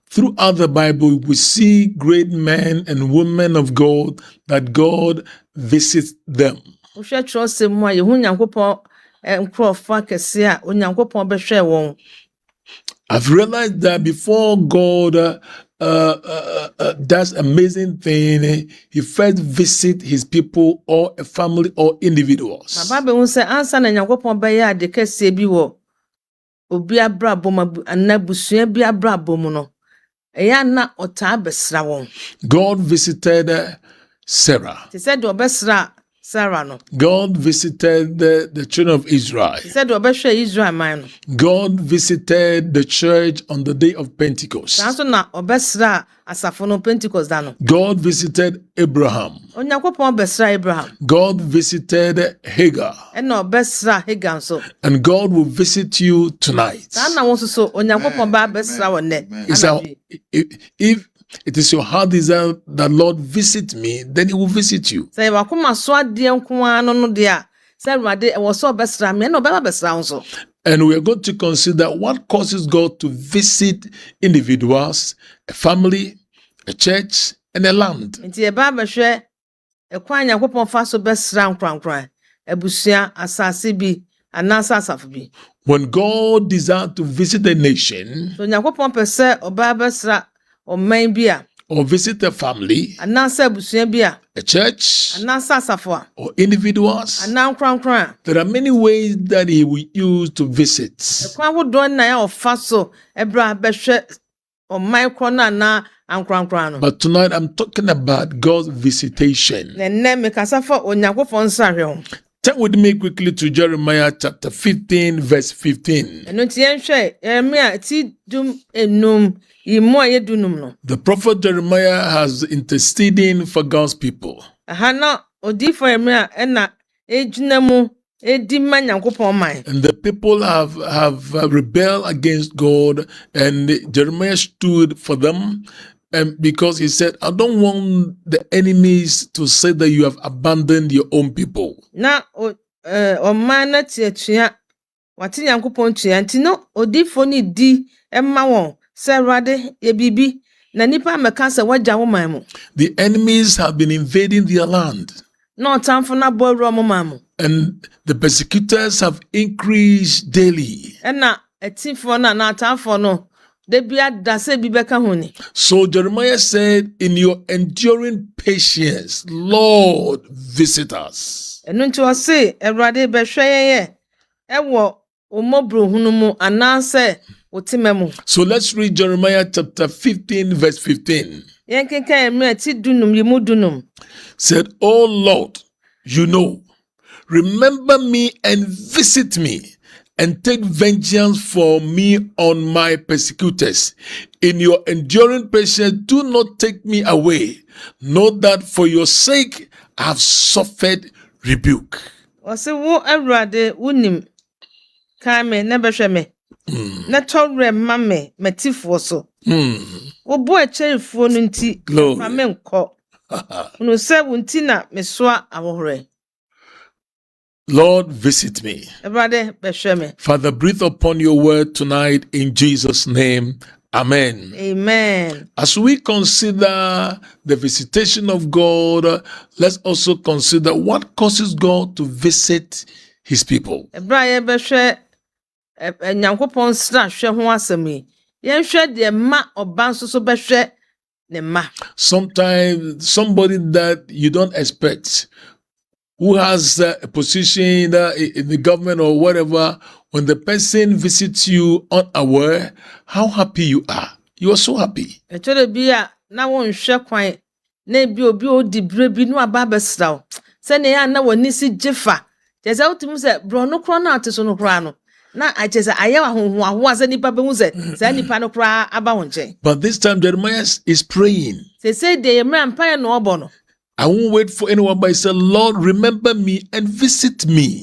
Throughout the Bible, we see great men and women of God that God visits them. I've realized that before God does amazing thing, he first visit his people or a family or individuals. God visited Sarah. God visited the children of Israel. God visited the church on the day of Pentecost. God visited Abraham. God visited Hagar. And God will visit you tonight. If it is your heart desire that Lord visit me, then he will visit you. And we are going to consider what causes God to visit individuals, a family, a church, and a land. When God desired to visit a nation, or visit a family, a church, or individuals, there are many ways that he will use to visit. But tonight I'm talking about God's visitation. Turn with me quickly to Jeremiah chapter 15, verse 15. The prophet Jeremiah has interceding for God's people. And the people have rebelled against God, and Jeremiah stood for them. And because he said, I don't want the enemies to say that you have abandoned your own people. The enemies have been invading their land. And the persecutors have increased daily. So Jeremiah said, in your enduring patience, Lord, visit us. So let's read Jeremiah chapter 15, verse 15. Said, oh Lord, you know, remember me and visit me, and take vengeance for me on my persecutors. In your enduring patience, do not take me away. Know that for your sake, I have suffered rebuke. Glory. Lord, visit me. Father, breathe upon your word tonight in Jesus' name. Amen. Amen. As we consider the visitation of God, let's also consider what causes God to visit his people. Sometimes somebody that you don't expect, who has a position in the government or whatever, when the person visits you unaware, how happy you are. You are so happy. But this time Jeremiah is praying. I won't wait for anyone, but he said, Lord, remember me and visit me.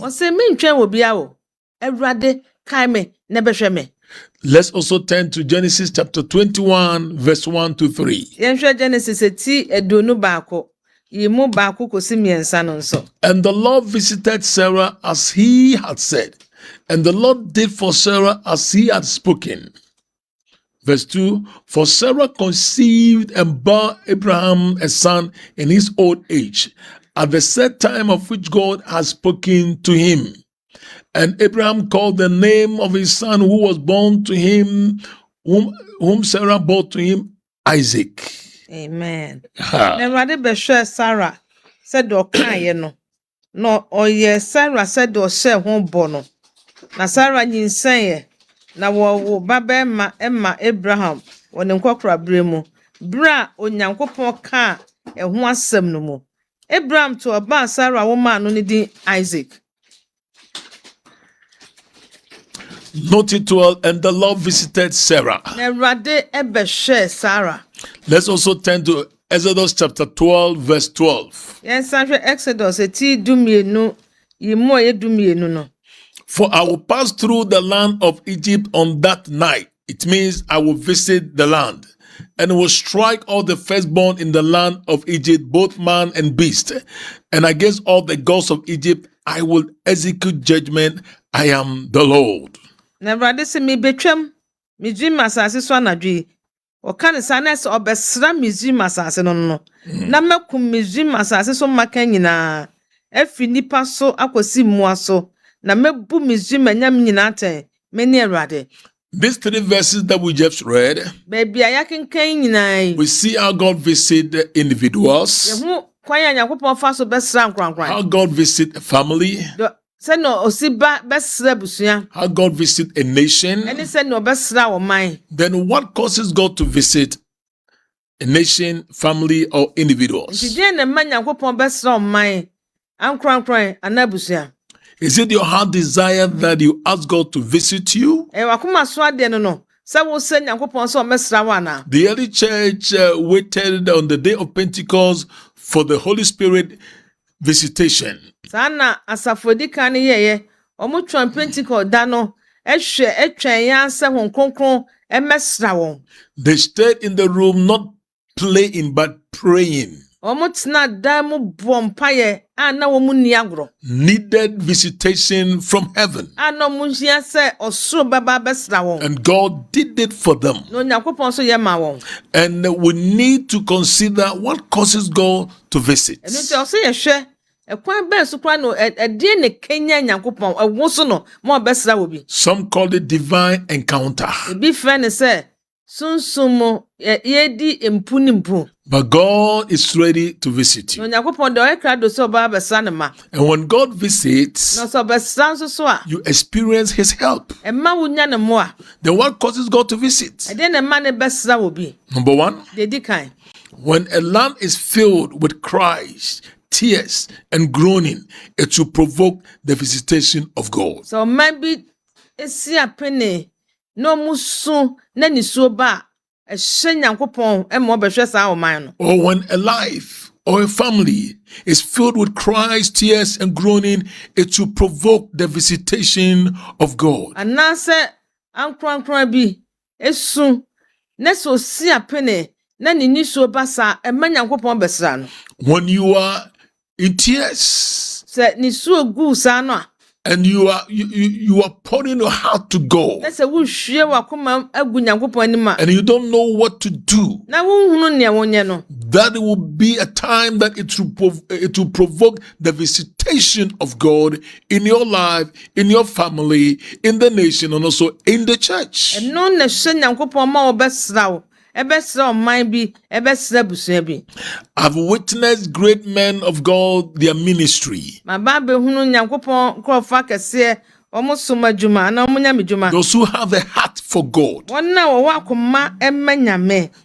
Let's also turn to Genesis chapter 21, verse 1 to 3. And the Lord visited Sarah as he had said, And the Lord did for Sarah as he had spoken. Verse 2, for Sarah conceived and bore Abraham a son in his old age, at the set time of which God had spoken to him. And Abraham called the name of his son who was born to him, whom Sarah bore to him, Isaac. Amen. Never be sure Sarah said do kan no. No, oye Sarah said do share ho bono. Na Sarah nyinsen na wo baba emma Abraham woni nkokora bremu. Bra onyankopon ka ho asem no mu. Abraham to oba Sarah wo ma no ni din Isaac. Note it well, and the Lord visited Sarah. Sarah. Let's also turn to Exodus chapter 12, verse 12. Yes, Exodus, for I will pass through the land of Egypt on that night. It means I will visit the land, and will strike all the firstborn in the land of Egypt, both man and beast. And against all the gods of Egypt, I will execute judgment. I am the Lord. Never this me betwam me dream asase so anadwe o kan sanes obesra me dream asase no na makum me dream asase so maka nyina afi nipa so akosi mua so na mebu me dream anyam nyina ten meni erade. These 3 verses that we just read, we see how God visit individuals, how God visit a family, how God visit a nation. Then what causes God to visit a nation, family, or individuals? Is it your heart desire that you ask God to visit you? The early church waited on the day of Pentecost for the Holy Spirit visitation. They stayed in the room not playing but praying. Needed visitation from heaven. And God did it for them. And we need to consider what causes God to visit. Some call it divine encounter. But God is ready to visit you. And when God visits, you experience his help. Then what causes God to visit? Number 1, when a land is filled with cries, tears, and groaning, it will provoke the visitation of God. So maybe it's a penny. No musu na nisoba e Nyankopon e mo behwe sa o man no. Or when a life or a family is filled with cries, tears, and groaning, it will provoke the visitation of God. Anase ankran bi esu na so si apene na ni nisoba sa e ma Nyankopon besra no. When you are in tears, se nisu gu sa no, and you are pouring your heart to God, and you don't know what to do, that will be a time that it will provoke the visitation of God in your life, in your family, in the nation, and also in the church. I've witnessed great men of God, their ministry. Those who have a heart for God.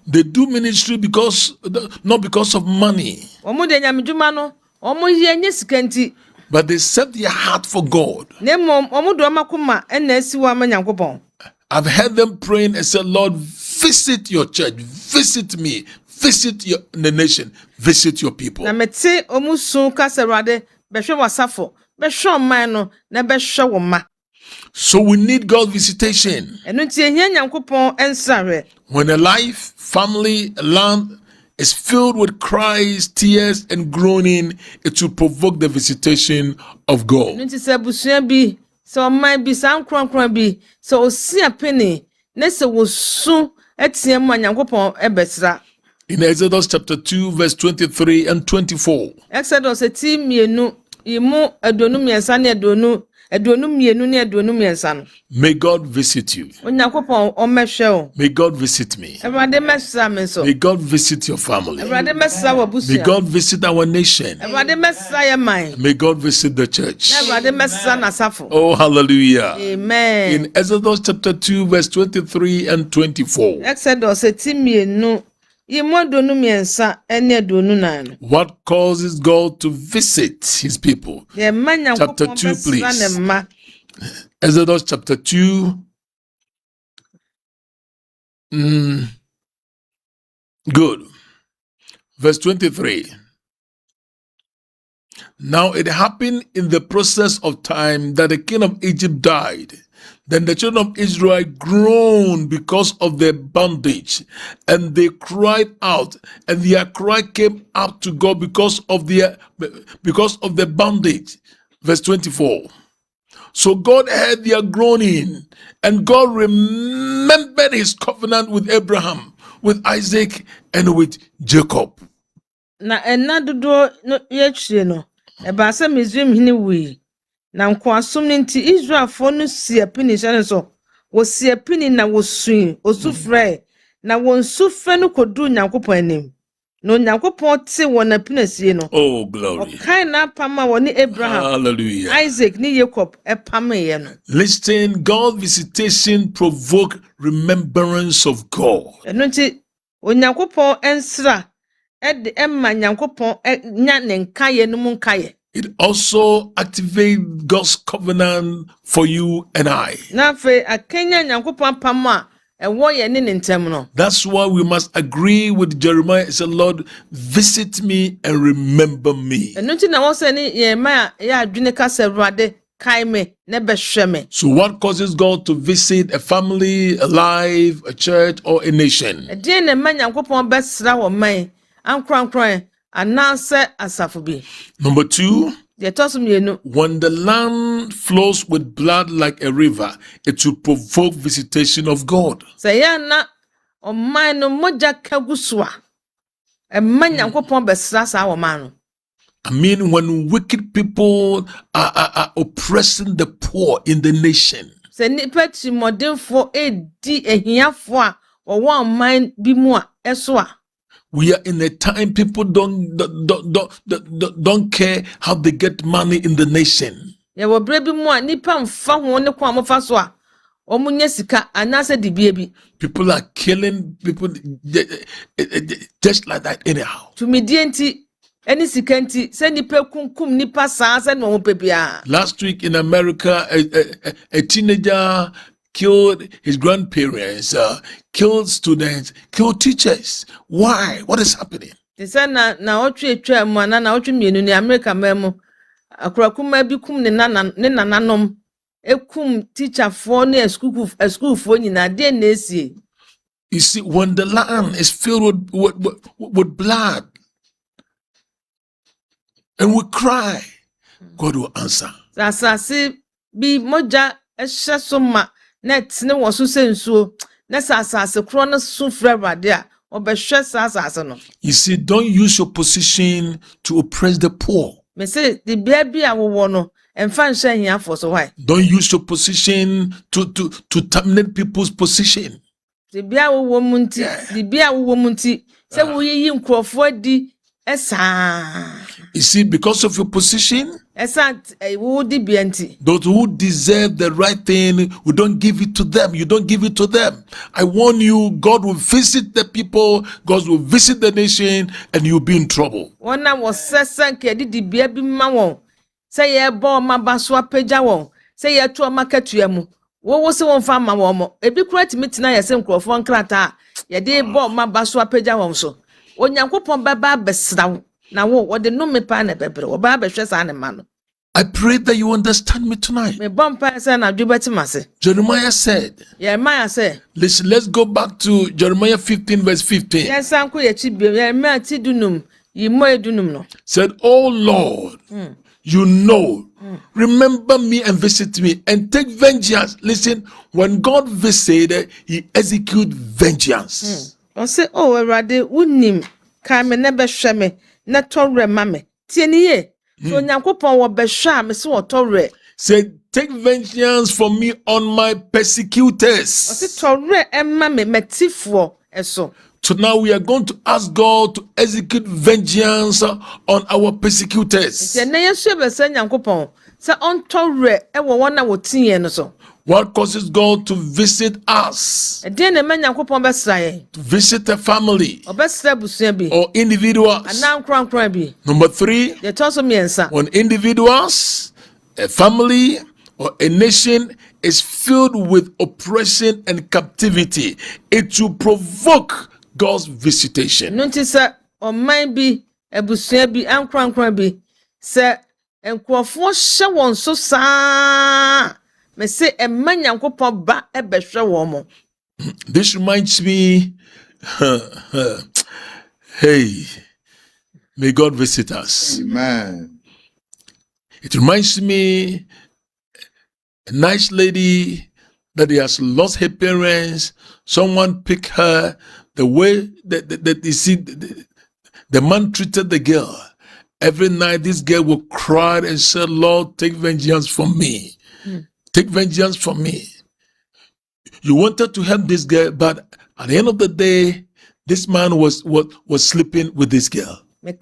They do ministry not because of money, but they set their heart for God. I've heard them praying and said, Lord, visit your church, visit me, visit the nation, visit your people. So we need God's visitation. When a life, family, land is filled with cries, tears, and groaning, it will provoke the visitation of God. So might be some cron so see a penny, Nessa was soon at Siam Ebesra. In Exodus chapter 2, verse 23 and 24. Exodus a team ye no, ye mo adonum yansan adonu, adonum ye no near adonum yansan. May God visit you. May God visit me. May God visit your family. May God visit our nation. May God visit the church. Oh, hallelujah. Amen. In Exodus chapter 2, verse 23 and 24. Exodus What causes God to visit his people? Chapter 2, please. Exodus chapter 2. Good. Verse 23. Now it happened in the process of time that the king of Egypt died. Then the children of Israel groaned because of their bondage, and they cried out, and their cry came up to God because of their bondage. Verse 24. So God heard their groaning, and God remembered his covenant with Abraham, with Isaac, and with Jacob. Na enadodo no yechire no eba se Misraim hini wi na nkoasom nti Israelfo no siapini hyane so wo siapini na wo suin osufre na won sufre no kodu Nyankopon anim no Nyankopon te won apinasie no. Oh, glory. Okay, na pama woni Abraham, hallelujah, Isaac ni Jacob epamaye no. Listen, God's visitation provoke remembrance of God. Eno nti Onyankopon ensra ed emma Nyankopon nya ne nkaye no mu nkaye. It also activates God's covenant for you and I. Na fe akenya Nyankopon pama ewo ye ne ntem no. That's why we must agree with Jeremiah. Say, Lord, visit me and remember me. Eno nti na wo se ni Yeremiah ya adwene ka se Awurade kai me ne behwe me. So what causes God to visit a family, a life, a church, or a nation? Edi ne ma Nyankopon besra wo man ankronkron anase asafo bi. Number 2, when the land flows with blood like a river, it will provoke visitation of God. Sayana o man no moja kaguswa e man Nyankopon besra sa wo man no. I mean, when wicked people are oppressing the poor in the nation. Se nipa timodenfo edi ehiafo a wo man bi mu a eso a. We are in a time people don't care how they get money in the nation. Ya wo bre bi mu a nipa mfa ho ne kwa mofa so a omunya sika anase dibie bi. People are killing people just like that anyhow. Tumidie nti eni sika nti se nipa kunkum nipa saa se no pebia. Last week in America, a teenager killed his grandparents, killed students, killed teachers. Why? What is happening? Na otwe etwa mu ana na otwe mienu ni America memu akrakuma bi kum ne nananom ekum teacher for ne school for nyina de na esie. You see, when the land is filled with blood and we cry, God will answer. Asase bi moja ehye so ma net ne wo so sensuo na asase kro no so frabade a obehwe asase no. You see, don't use your position to oppress the poor. Me say the baby awo no emfa nhye hia for so why. Don't use your position to terminate people's position. The bia wo munti say wo yi nkrofo adi esa. You see, because of your position, those who deserve the right thing, we don't give it to them. You don't give it to them. I warn you, God will visit the people, God will visit the nation, and you'll be in trouble. I pray that you understand me tonight. Jeremiah said, listen, let's go back to Jeremiah 15 verse 15. Said, oh Lord, you know. Remember me and visit me and take vengeance. Listen, when God visited, he execute vengeance. Say, oh, Erade, unim, kame nebe sheme, na tore mame. Tieniye, so Nyankopon wo besha me so tore. Say, take vengeance for me on my persecutors. Say, tore emma me metifo eso. So now we are going to ask God to execute vengeance on our persecutors. What causes God to visit us? To visit a family or individuals. Number 3, when individuals, a family, or a nation is filled with oppression and captivity, it will provoke God's visitation. Notice or might be a busabi and cranky. Sir, and quaffo shawon so sa may say a man yanko ba a besha woman. This reminds me, hey, may God visit us. Amen. It reminds me, a nice lady that has lost her parents, someone picked her. The way that you see, the man treated the girl. Every night, this girl would cry and say, Lord, take vengeance from me. Take vengeance from me. You wanted to help this girl, but at the end of the day, this man was sleeping with this girl. And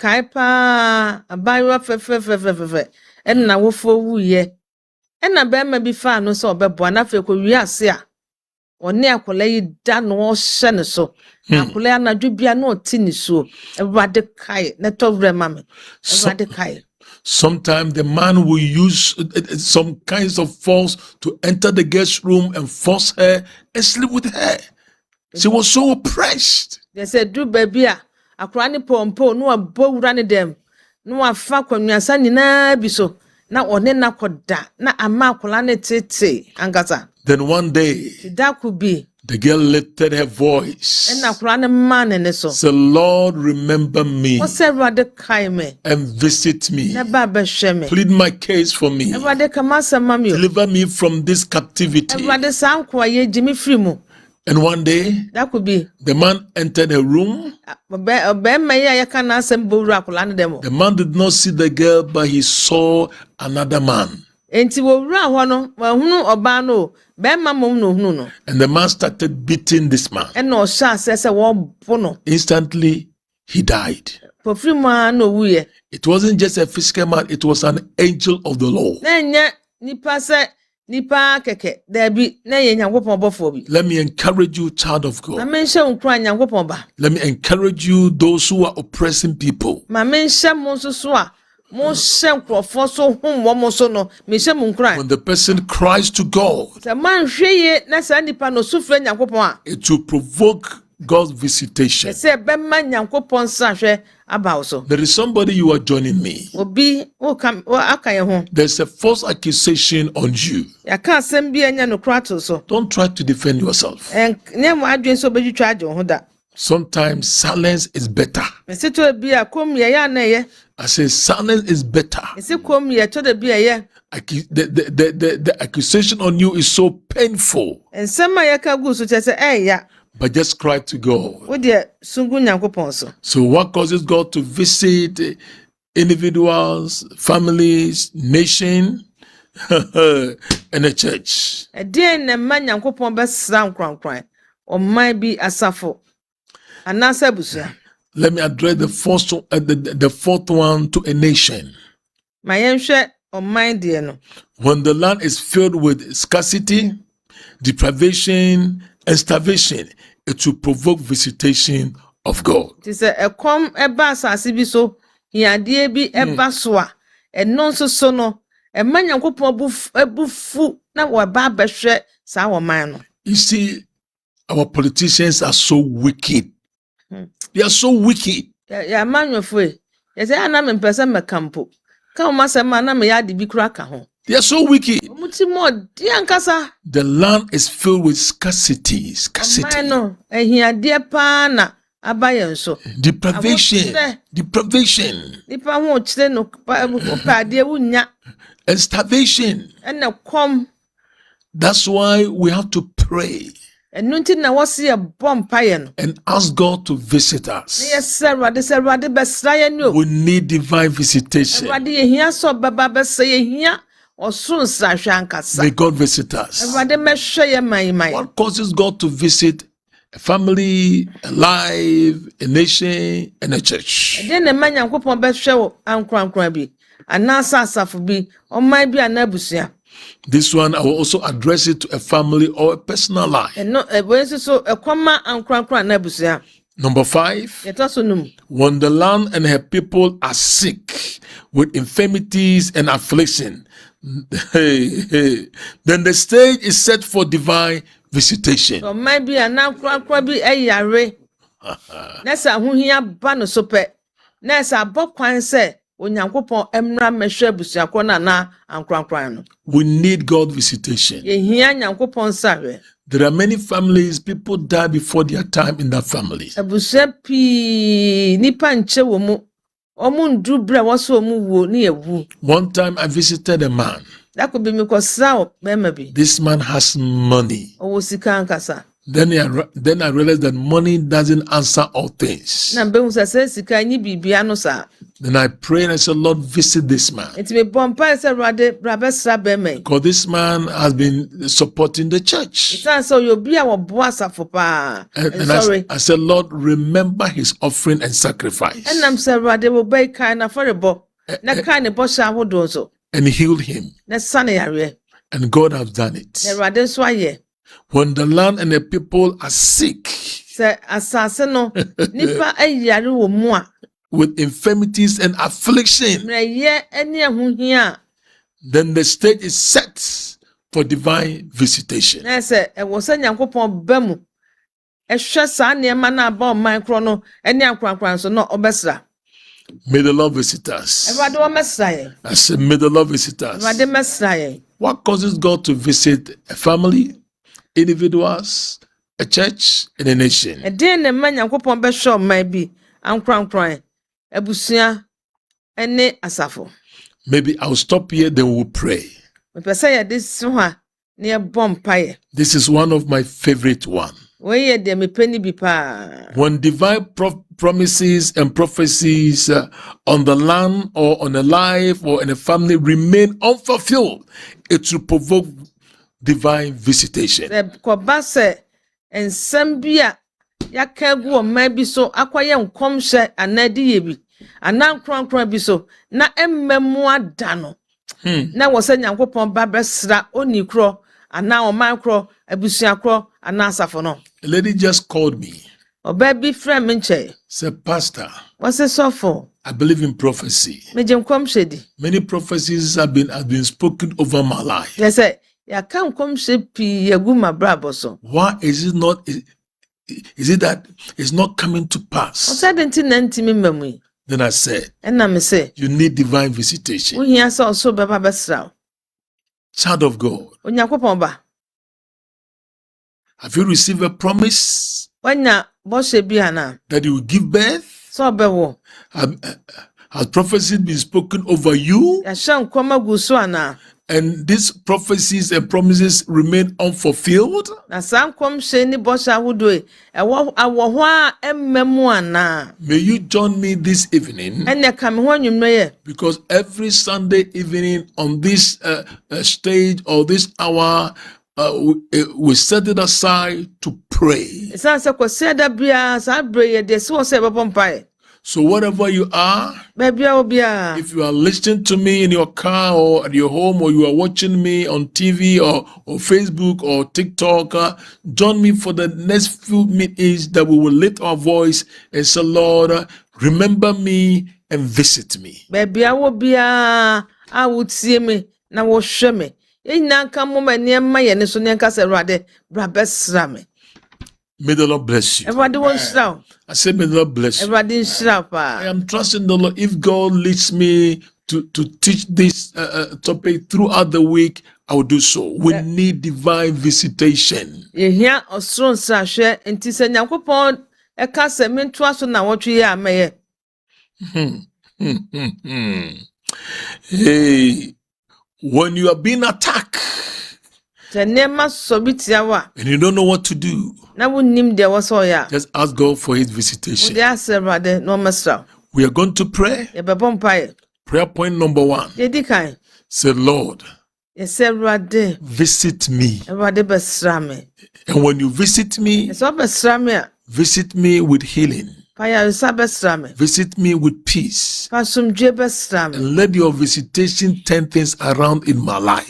now for ye. And I bear maybe far no so be bonafe ko wiase oni akola yi da no hye ne so akola na dwubia na oti ni so everade kai na towre mame everade kai. Sometimes the man will use some kinds of force to enter the guest room and force her and sleep with her. She was so oppressed. They said do baby akora ni pompo no abowura ne dem no afa kwanwasa nyina bi so na one na koda na ama akola ne tete angasa. Then one day, that could be the girl lifted her voice. Said, Lord, remember me and visit me. Plead my case for me. Deliver me from this captivity. And one day, that could be the man entered her room. The man did not see the girl, but he saw another man. And the man started beating this man. Instantly, he died. It wasn't just a physical man, it was an angel of the Lord. Let me encourage you, child of God. Let me encourage you, those who are oppressing people. When the person cries to God, it will provoke God's visitation. There is somebody you are joining me. There's a false accusation on you. Don't try to defend yourself. Sometimes silence is better. I say silence is better. The accusation on you is so painful. But just cry to God. So what causes God to visit individuals, families, nation, and the church? Let me address the fourth one to a nation. When the land is filled with scarcity, deprivation, and starvation, it will provoke visitation of God. You see, our politicians are so wicked. They are so wicked. They are so wicked. The land is filled with scarcity. abayen so. Deprivation. Deprivation. Nipa ho chire no pade wunya. And starvation. And na kom. That's why we have to pray. And ask God to visit us. Yes, we need divine visitation. May God visit us. What causes God to visit a family, a life, a nation, and a church? This one, I will also address it to a family or a personal life. Number 5, when the land and her people are sick with infirmities and affliction, then the stage is set for divine visitation. We need God visitation. There are many families, people die before their time in that family. One time I visited a man. This man has money. Then I realized that money doesn't answer all things. Then I prayed and I said, Lord, visit this man. Because this man has been supporting the church. And I said, Lord, remember his offering and sacrifice. And healed him. And God has done it. When the land and the people are sick with infirmities and affliction, then the stage is set for divine visitation. May the Lord visit us. I said, may the Lord visit us. What causes God to visit a family, individuals, a church, and a nation? Maybe I'll stop here, then we'll pray. This is one of my favorite ones. When divine promises and prophecies on the land or on a life or in a family remain unfulfilled, it will provoke divine visitation. A lady just called me. Said, Pastor, I believe in prophecy. Many prophecies have been spoken over my life. Why is it not? Is it that it's not coming to pass? Then I said, you need divine visitation. Child of God, have you received a promise that you will give birth? Has prophecy been spoken over you? And these prophecies and promises remain unfulfilled? May you join me this evening, because every Sunday evening on this stage or this hour, we set it aside to pray. So wherever you are, if you are listening to me in your car or at your home, or you are watching me on TV or Facebook or TikTok, join me for the next few minutes that we will lift our voice and say, Lord, remember me and visit me. May the Lord bless you. I said, may the Lord bless you. I am trusting the Lord. If God leads me to teach this topic throughout the week, I will do so. We need divine visitation. eka se mentu aso na wotwe ya ameye. Hey, when you are being attacked and you don't know what to do, just ask God for his visitation. We are going to pray. Prayer point number 1. Say, Lord, visit me. And when you visit me with healing. Visit me with peace. And let your visitation turn things around in my life.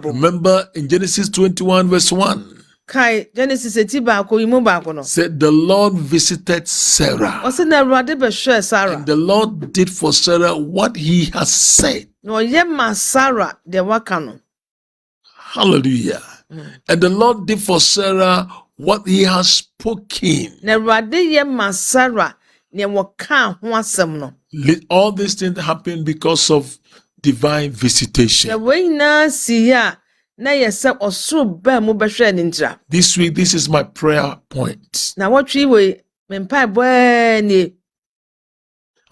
Remember in Genesis 21 verse 1. Said the Lord visited Sarah. And the Lord did for Sarah what he has said. Hallelujah. And the Lord did for Sarah what he has spoken. All these things happen because of divine visitation. This week, this is my prayer point. I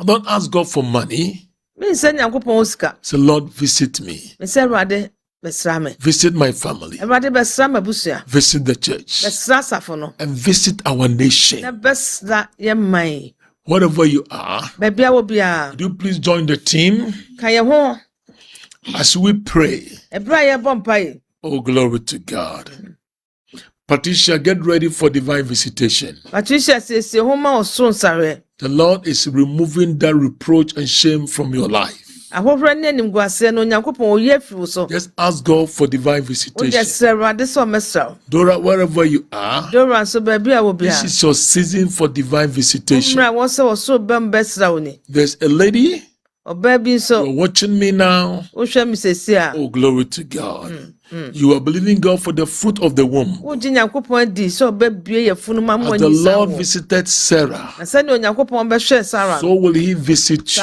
don't ask God for money. Say, Lord, visit me. Visit my family. Visit the church. And visit our nation. Wherever you are, would you please join the team as we pray? Oh, glory to God. Patricia, get ready for divine visitation. The Lord is removing that reproach and shame from your life. Just ask God for divine visitation. Dora, wherever you are, this is your season for divine visitation. There's a lady, you're watching me now. Oh, glory to God. You are believing God for the fruit of the womb. As the Lord visited Sarah, so will he visit you.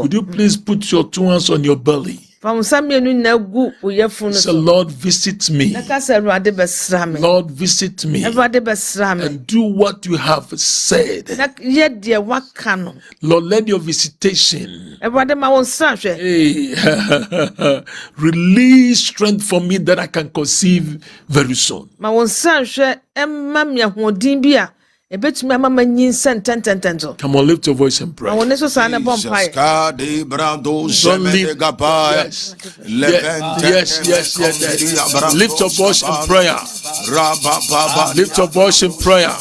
Could you please put your 2 hands on your belly? Say, Lord, visit me. Lord, visit me. And do what you have said. Lord, let your visitation release strength for me that I can conceive very soon. Come on, lift your voice and pray. Don't leave. Yes. Lift your voice in prayer. Lift your voice in prayer.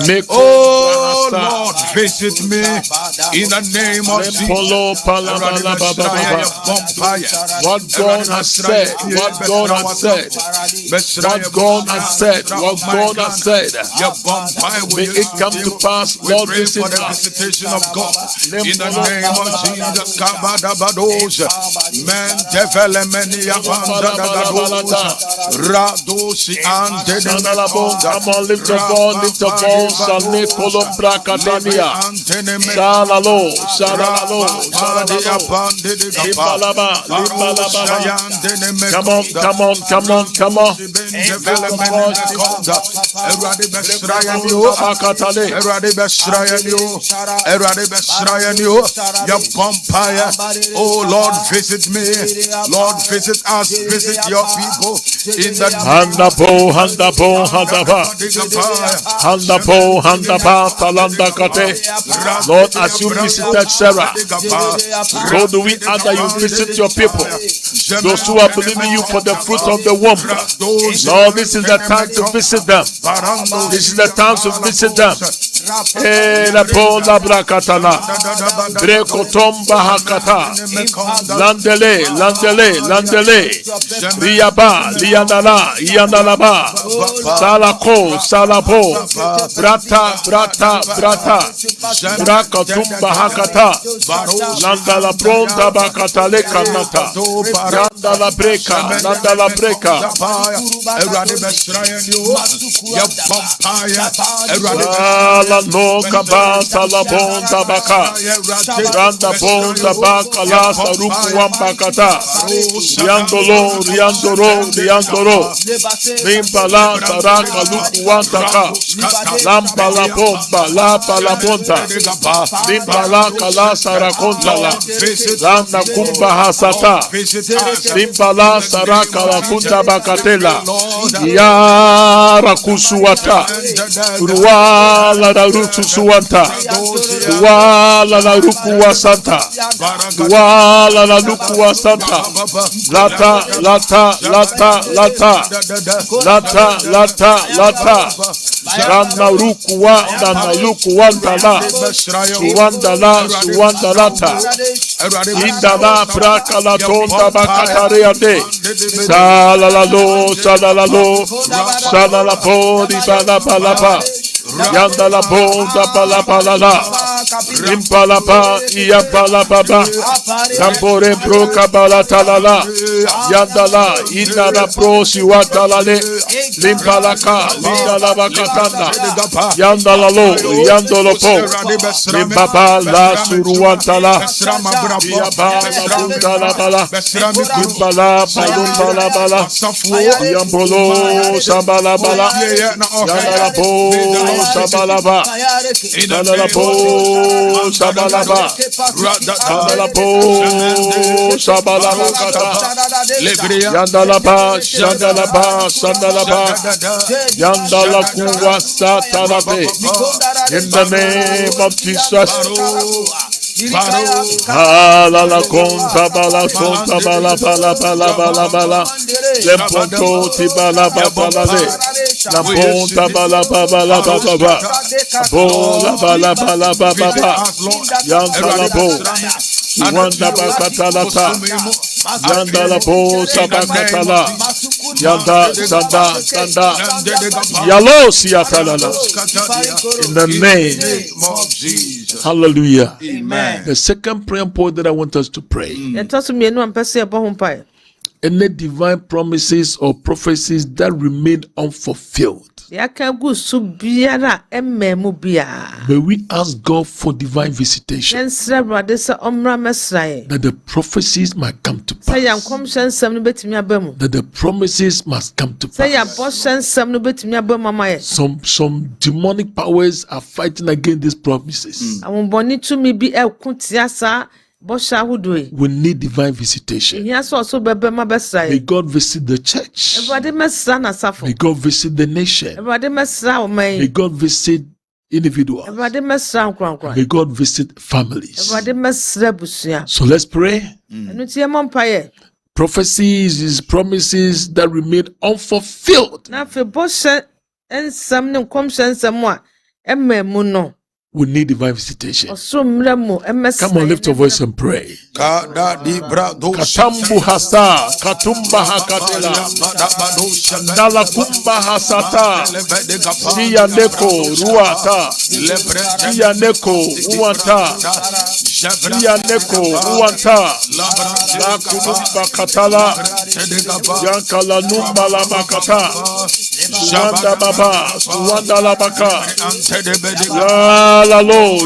Make Lord, visit me in the name of Jesus. What God has said. What God has said. What God has said. What God has said. May it come to pass, Lord, visit the visitation of God in the name of Jesus. Kabadabadoja, men developmeni abandadadoja, radosi ante de mekonda. Come on, lift your voice, Salne Colombra Academia. Salalo, Limbalaba. Come on. Oh Lord, visit me. Lord, visit us. Visit your people in the Handa talanda kate. Lord, as you visited Sarah, so do we ask that you visit your people, those who are believing you for the fruit of the womb. Lord, this is the time to visit them. This is the time to visit them. La ponda bracatala, brecotomba hakata, landele, liandalaba, salabo, brata, bracotumba hakata, landala pronta bacatale canata, landala breca, la no kabasa la bonda baka. Randa bonda baka la saruku wambakata. Riandoro. Nimbala saraka luku wantaka. Lampa la bomba, lapa la bonda. Nimbala kala sarakonta la. Landa kumba hasata. Nimbala saraka la kunta bakatela. Yara kusuwata. Ruwala na ruku suwanta. Ruwala na ruku wasanta. Ruwala na ruku wasanta. Lata. Rana ruku wa na ruku wandala. Suwandalata. Indala praka la tonda bakatareade. Salalalo. Salalapo di balapa. Yandala bonda palapalala. Impalapa iya palapaba. Tampore pro kabala talala. Yandala indala pro siwatalale. Limpalaka lindala bakatanda. Yandala lo yandolo po. Limpapa la suruantala. Iya bala bundala bala. Limpala palumbala bala. Yambolo sabala bala. Yandala po. Sabalaba, Yandala kuwa satanabe. In the name of Jesus. La conta bala lemponto ti bala le la ponta bala yanda la bo wanda bakatalata yanda la bo sabakatala yanda sanda yalo siatalala in the name of Jesus. Hallelujah. Amen. The second prayer point that I want us to pray. Any divine promises or prophecies that remain unfulfilled. May we ask God for divine visitation, that the prophecies might come to pass, that the promises must come to pass. Some demonic powers are fighting against these promises. We need divine visitation. May God visit the church. May God visit the nation. May God visit individuals. May God visit families. So let's pray. Prophecies is promises that remain unfulfilled. We need divine visitation. Come on, lift your voice and pray. Katambu hasa, katumba hakatela, nalakumba hasata, siya neko ruata, siya neko uanta, siya neko uanta, la kumba katala, yankala numba la makata, suwanda baba, suwanda la baka, la lo,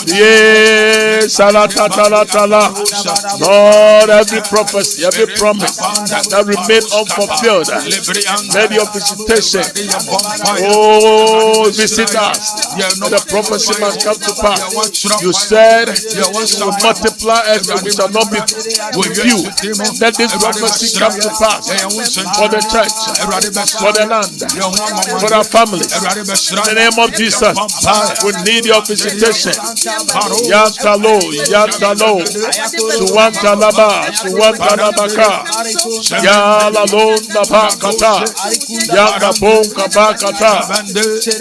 yes, salatala. Lord, every prophecy, every promise that remain unfulfilled, let your visitation, visit us. The prophecy must come to pass. You said you will multiply us and we shall not be with you. Let this prophecy come to pass for the church, for the land, for our families. In the name of Jesus, we need your visitation. Yantalo, Suwantalabaka, Yalalon Nabakata, Yandabon Kabakata,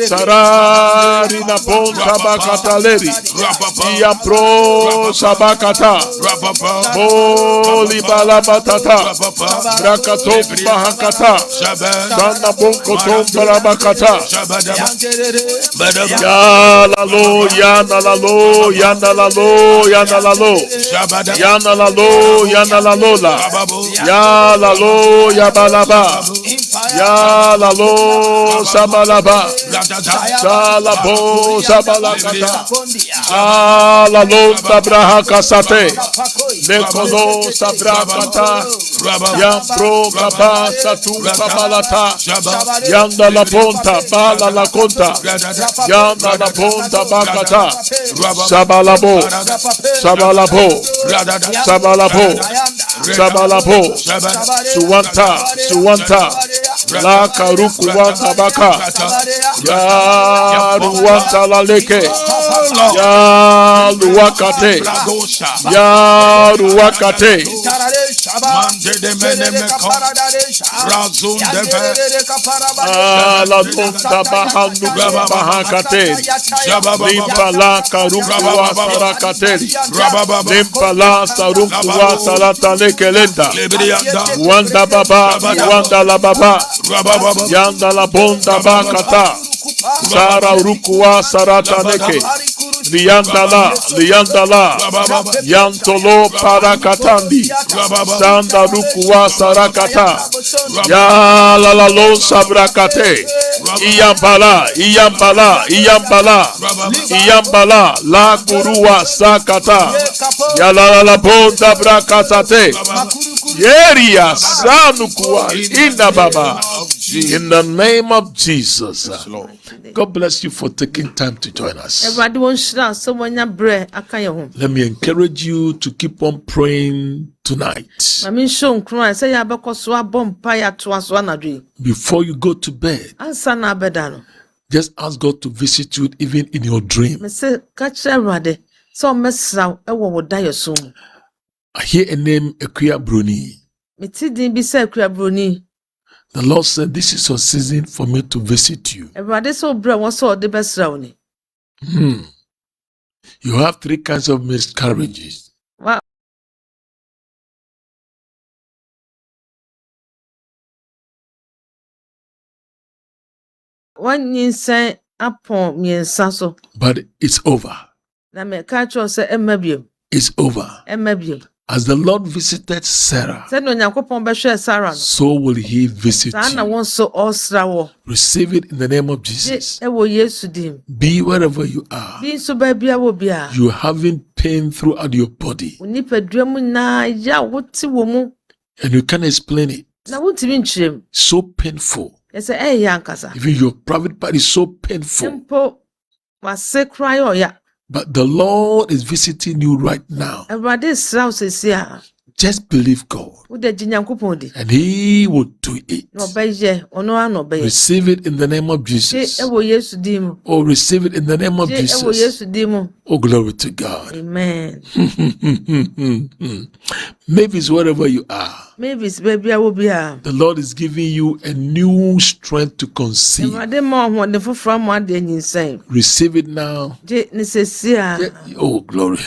Sarari Napon Tabakata Lady, Yapro Sabakata, Boli Balabatata, Rakatom Bahakata, Sandabon Kotom Barabakata. Yanalalo, Yabalaba, Ya la lo sabalaba. Salabo sabalakata. La lo sabraha kasate. Lekono sabrakata. Yam pro kapa satu kabalata. Yanda la ponta bala la conta. Yanda la ponta bakata. Sabalabo. Sabalabo. Sabalabo. Sabalabo. Suwanta. La karuku wanta baka. Ya ruwanta la leke. Ya ruwakate. Ya ruwakate. La tonta bahandu bahakate. Limpa la karuku wa sarakate. Limpa la saruku wa salata lekelenda. Wanda baba, wanda la baba. Yanda la bonda bakata. Sara rukuwa sarata neke. Liandala, Yantolo parakatandi, Sanda rukuwa sarakata, Ya la lo sabrakate, Iyambala, La kuruwa sakata, Ya la bonda brakatate, Yeria sanukuwa inda baba. In the name of Jesus. God bless you for taking time to join us. Let me encourage you to keep on praying tonight. Before you go to bed, just ask God to visit you even in your dream. I hear a name, Ekuya Bruni. The Lord said, this is a season for me to visit you. You have 3 kinds of miscarriages. But it's over. It's over. As the Lord visited Sarah, so will He visit you. Receive it in the name of Jesus. Be wherever you are. You're having pain throughout your body, and you can't explain it. So painful. Even your private part is so painful. But the Lord is visiting you right now. Just believe God, and He will do it. Receive it in the name of Jesus. Oh, receive it in the name of Jesus. Oh, glory to God. Amen. Maybe wherever you are, the Lord is giving you a new strength to conceive. Receive it now. Oh, glory.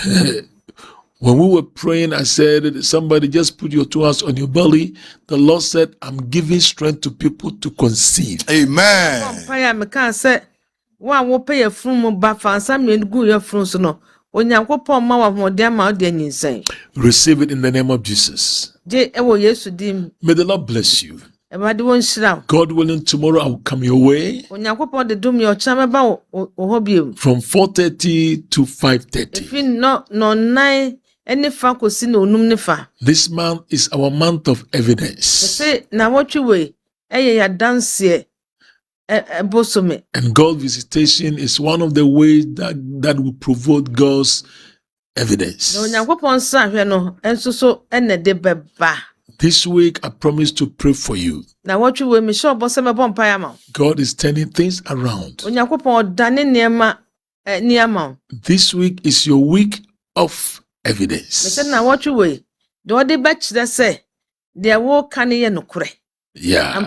When we were praying, I said, somebody just put your 2 hands on your belly. The Lord said, I'm giving strength to people to conceive. Amen. Receive it in the name of Jesus. May the Lord bless you. God willing, tomorrow I will come your way from 4:30 to 5:30. This month is our month of evidence. And God's visitation is one of the ways that will provoke God's evidence. This week, I promise to pray for you. God is turning things around. This week is your week of evidence. Yeah.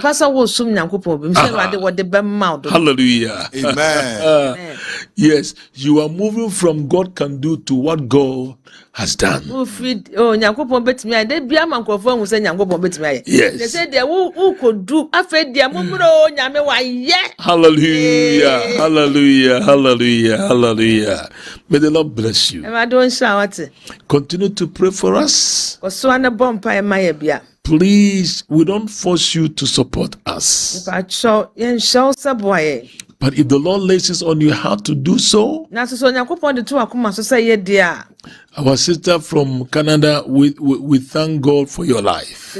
Hallelujah. Amen. Yes, you are moving from God can do to what God has done. Yes. Hallelujah. Hallelujah. Hallelujah. Hallelujah. May the Lord bless you. Continue to pray for us. Please, we don't force you to support us. But if the Lord lays on your heart to do so, our sister from Canada, we thank God for your life.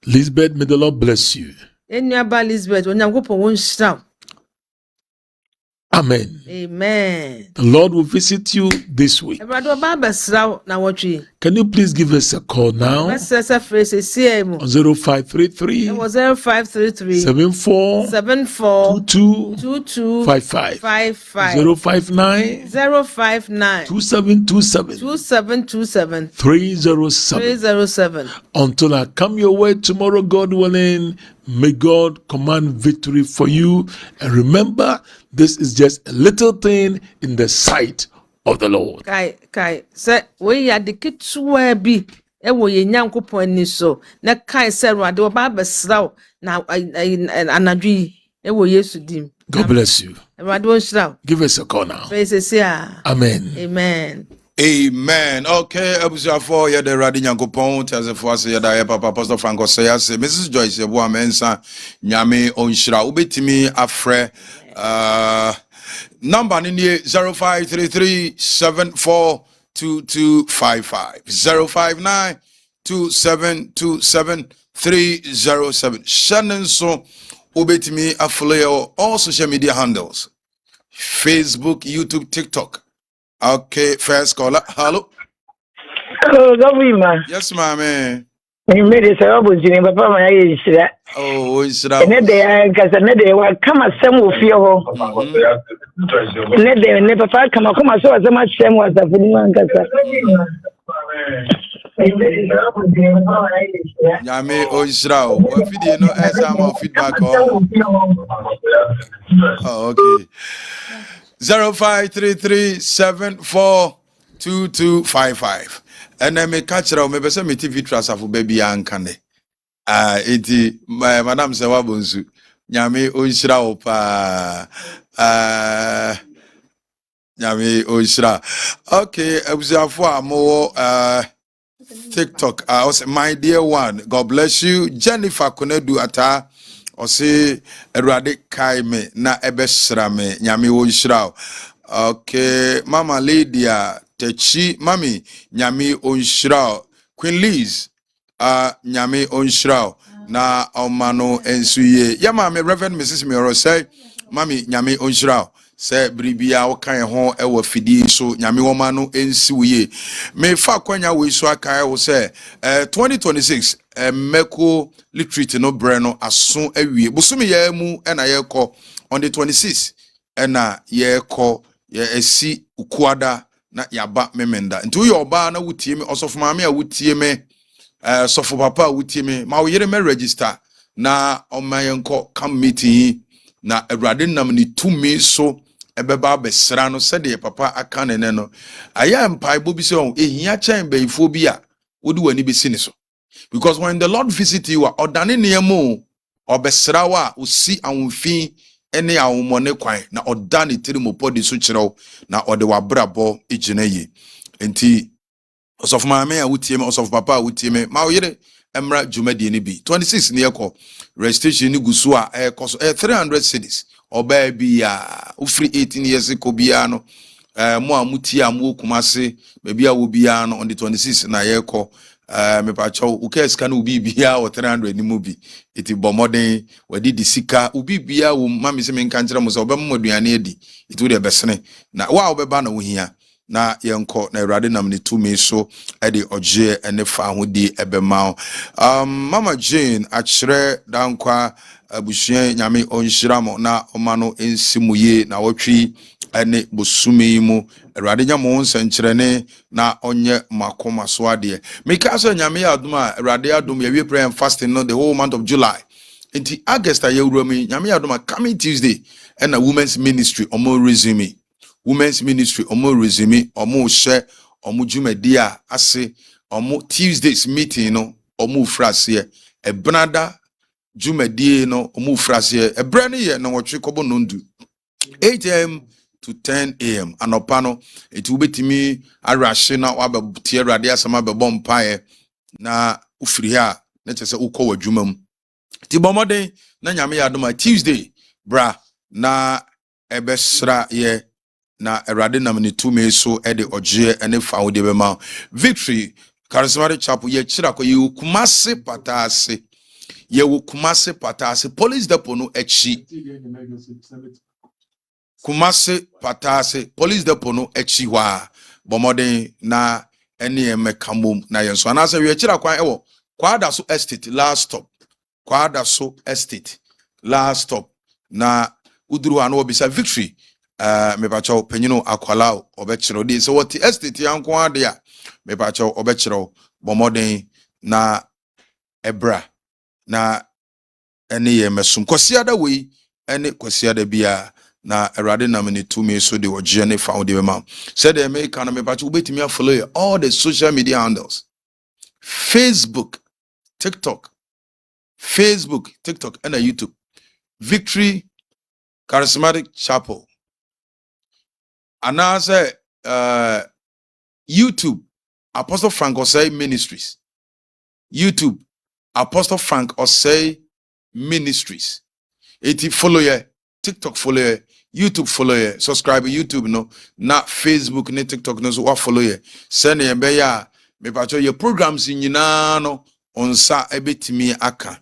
Lisbeth, may the Lord bless you. Amen. Amen. The Lord will visit you this week. Can you please give us a call now? On 0533 74 2255 059 2727 307. Until I come your way tomorrow, God willing, may God command victory for you. And remember, this is just a little thing in the sight of the Lord. Kai, say we are the kitwa bi. Ewo ye nyankopon ni so. Na kai say Rade oba besraw na anadwi ewo Yesu dim. God bless you. Give us a call now. Amen. Amen. Amen. Okay, ebusia for ya de Rade nyankopon tase for say ya da papa Pastor Franco say Mrs. Joyce ye bo amensa nyame onhira ubetimi afre number ni 0533742255 0592727 Shannon so ubetimi affollow all social media handles Facebook, YouTube, TikTok. Okay, first caller. Hello. Hello, Govima. Yes, mommy. You made it a robot in Papa. My age. Oh, is that? And then, because another one come as some of you. Let them never come as so much same was a woman. Yami Oisrao. What video no as I'm feedback on? Oh, okay. 0533742255. And then me catch her me bese me TV trust of baby ankane. Iti madam se wabonsu. Nyame Oisrao pa. Nyame Oisra. Okay, abusafo amo TikTok. My dear one, God bless you. Jennifer Konedu ata ose Erade kai me na ebesra me nyame Oisra. Okay, Mama Lydia Techi Mami nyame Oisra. Queen Liz nyame Oisra na omano ensuye. Ya mama Reverend Mrs. Mioro say Mami nyame Oisra. Say bribia okan ho ewa fidi so nyame woma no ensiwe me fa kwanya we so akai wo say 2026 meko literature no bre no aso awie busumi ya mu na ye ko on the 26 na ye ko ye esi ukuada na yaba memenda nti wo oba na wutie me osofu maame a wutie me sofu papa a wutie me ma wo yere me register na omayenko come meeting na Erade nam ni tumi so ebeba besra no sede papa aka ne no aya mpai bo bi se on ehia chen beifo bi a wodi wani besi ni so because when the Lord visit you odane ne emo obesra wa osi awonfin ene awomone kwan na odane tirimopodi so kirew na ode wabrabo egina ye enti osof maame a wutie me osof papa a wutie me ma oyere emra jumadi ni bi 26 ne yeko registration ni gusu a koso 300 cities oba bi ya ufri 18 years ko bia no mo amuti amu kumase be bia wo bia no on the 26 na yeko me pa chaw ukes kan ubi bia o 300 ni mu bi iti bomoden wadi di sika ubi bia wo mami se men kan kire mo so oba mo aduane edi itu de besene na wa obeba na wo hia na yenko na Erade nam ni tumi so ede oje ene fa hodi ebema Mama Jane achire dankwa abusua nyame onhiramo na omano ensimuye na wotwi ene bosumi mu Erade nyamo nsankyerene na onye makoma so ade meka so nyame aduma Erade adum ye prayer and fasting no the whole month of July into August ayewurami nyame aduma coming Tuesday and a women's ministry omo resume women's ministry omo resume omo share omo jumadi a ase omo Tuesdays meeting no omo frase e brada jumadi no omo frase e brane ye no wotwe kobo nondu 8 am to 10 a.m. Anopano, it will be to me a rashina or a tierra dia sama be bompaye na ufriha, let's say uko jumum. Tibomode, na nyame adoma Tuesday, bra, na ebesra ye, na erade namini 2 me so ede oje ene fa de bema. Victory, Charismatic Chapel, ye chirako ye kumase patase. Ye kumase patase, police depo no echi. Kumase patase police depo no echi wa bomode na ene mekamum na yenso anase we chira kwan ewo kwada so estate last stop na uduru anu obisa Victory me pa chaw penyino akwala obechiro di so what estate yanko ade a me pa chaw obechiro bomode na ebra na ene ye mesum kwasiada we ene kwasiada bia na erade namini 2 me so de ogene found the man said the American me but ubetimi follow all the social media handles Facebook TikTok and YouTube Victory Charismatic Chapel and I say YouTube Apostle Frank Osei Ministries YouTube Apostle Frank Osei Ministries eti follow ye TikTok follow ye YouTube follow ye subscribe YouTube no na Facebook ne TikTok no so wa follow ye send ye be ya me pacho ye programs nyina no onsa ebetimi aka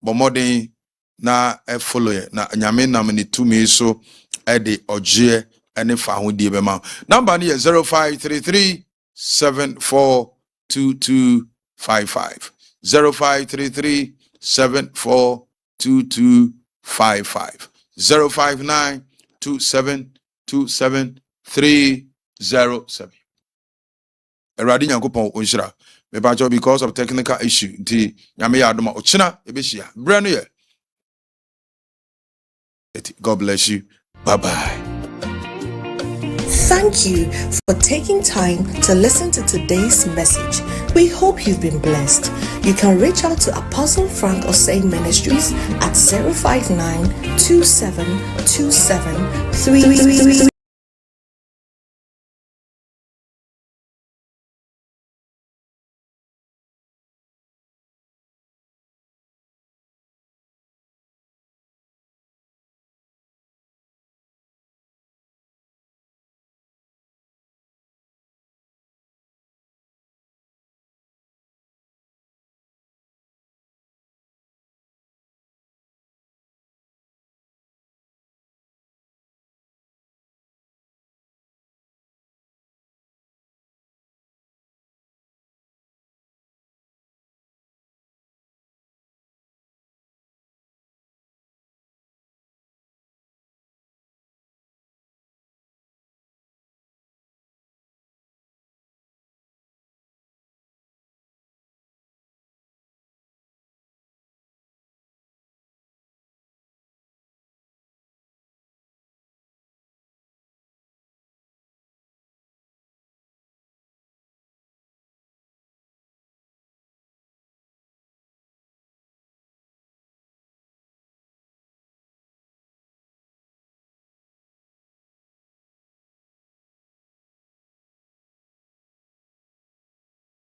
bomodin na e follow ye na nyame nam ne tumi so e de oje ene fa hodie be ma number ne 0533 742255 0533 742255 059 2727307. Eradi Yankopon Onshira. Mebajo because of technical issue. Nti nyame ya adoma ochina ebeshia. Brand new. God bless you. Bye bye. Thank you for taking time to listen to today's message. We hope you've been blessed. You can reach out to Apostle Frank Osei Ministries at 059 2727